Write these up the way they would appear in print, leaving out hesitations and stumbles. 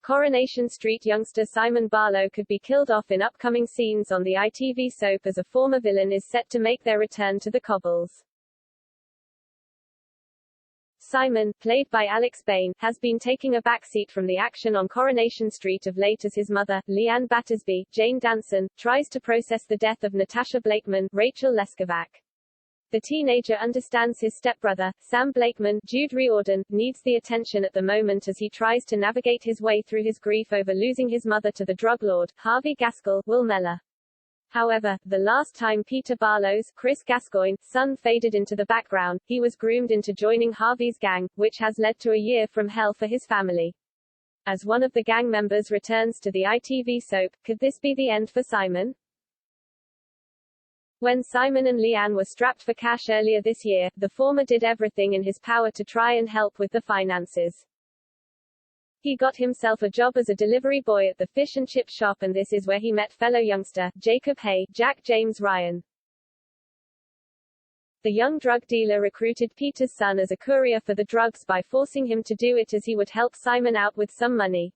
Coronation Street youngster Simon Barlow could be killed off in upcoming scenes on the ITV soap as a former villain is set to make their return to the cobbles. Simon, played by Alex Bain, has been taking a backseat from the action on Coronation Street of late as his mother, Leanne Battersby, Jane Danson, tries to process the death of Natasha Blakeman, Rachel Leskovac. The teenager understands his stepbrother, Sam Blakeman, Jude Riordan, needs the attention at the moment as he tries to navigate his way through his grief over losing his mother to the drug lord, Harvey Gaskell, Will Meller. However, the last time Peter Barlow's, Chris Gascoigne's, son faded into the background, he was groomed into joining Harvey's gang, which has led to a year from hell for his family. As one of the gang members returns to the ITV soap, could this be the end for Simon? When Simon and Leanne were strapped for cash earlier this year, the former did everything in his power to try and help with the finances. He got himself a job as a delivery boy at the fish and chip shop, and this is where he met fellow youngster, Jacob Hay, Jack James Ryan. The young drug dealer recruited Peter's son as a courier for the drugs by forcing him to do it as he would help Simon out with some money.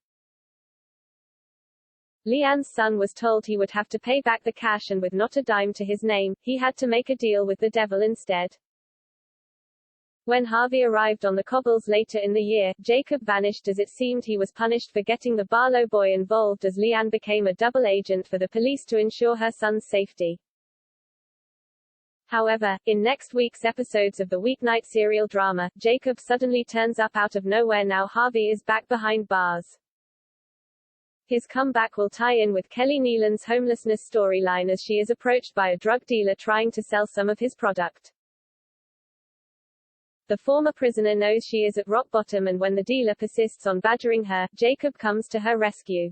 Leanne's son was told he would have to pay back the cash, and with not a dime to his name, he had to make a deal with the devil instead. When Harvey arrived on the cobbles later in the year, Jacob vanished as it seemed he was punished for getting the Barlow boy involved, as Leanne became a double agent for the police to ensure her son's safety. However, in next week's episodes of the weeknight serial drama, Jacob suddenly turns up out of nowhere. Now Harvey is back behind bars. His comeback will tie in with Kelly Nealon's homelessness storyline as she is approached by a drug dealer trying to sell some of his product. The former prisoner knows she is at rock bottom, and when the dealer persists on badgering her, Jacob comes to her rescue.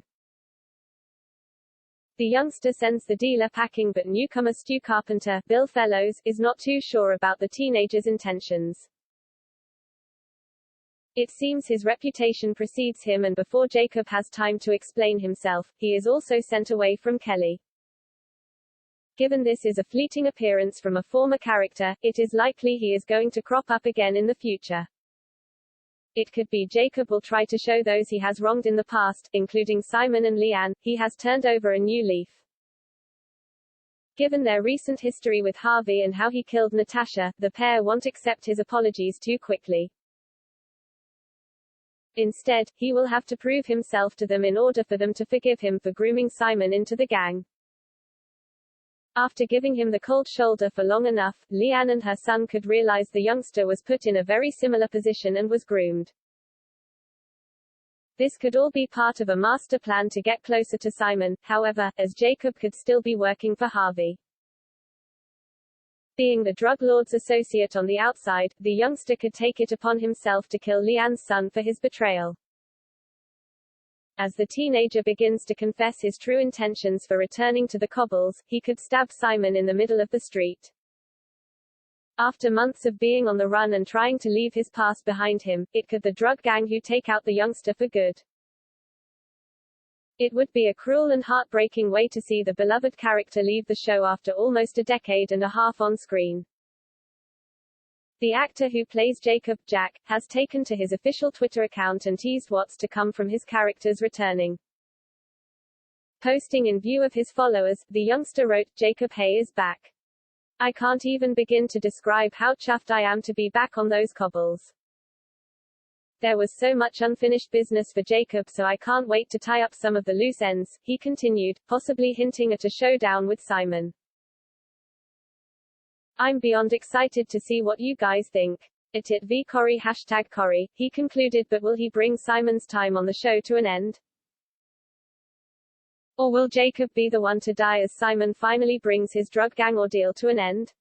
The youngster sends the dealer packing, but newcomer Stu Carpenter, Bill Fellows, is not too sure about the teenager's intentions. It seems his reputation precedes him, and before Jacob has time to explain himself, he is also sent away from Kelly. Given this is a fleeting appearance from a former character, it is likely he is going to crop up again in the future. It could be Jacob will try to show those he has wronged in the past, including Simon and Leanne, he has turned over a new leaf. Given their recent history with Harvey and how he killed Natasha, the pair won't accept his apologies too quickly. Instead, he will have to prove himself to them in order for them to forgive him for grooming Simon into the gang. After giving him the cold shoulder for long enough, Leanne and her son could realize the youngster was put in a very similar position and was groomed. This could all be part of a master plan to get closer to Simon, however, as Jacob could still be working for Harvey. Being the drug lord's associate on the outside, the youngster could take it upon himself to kill Leanne's son for his betrayal. As the teenager begins to confess his true intentions for returning to the cobbles, he could stab Simon in the middle of the street. After months of being on the run and trying to leave his past behind him, it could be the drug gang who take out the youngster for good. It would be a cruel and heartbreaking way to see the beloved character leave the show after almost a decade and a half on screen. The actor who plays Jacob, Jack, has taken to his official Twitter account and teased what's to come from his characters returning. Posting in view of his followers, the youngster wrote, "Jacob Hay is back. I can't even begin to describe how chuffed I am to be back on those cobbles. There was so much unfinished business for Jacob, so I can't wait to tie up some of the loose ends," he continued, possibly hinting at a showdown with Simon. "I'm beyond excited to see what you guys think. @VCorey #Corey," he concluded, but will he bring Simon's time on the show to an end? Or will Jacob be the one to die as Simon finally brings his drug gang ordeal to an end?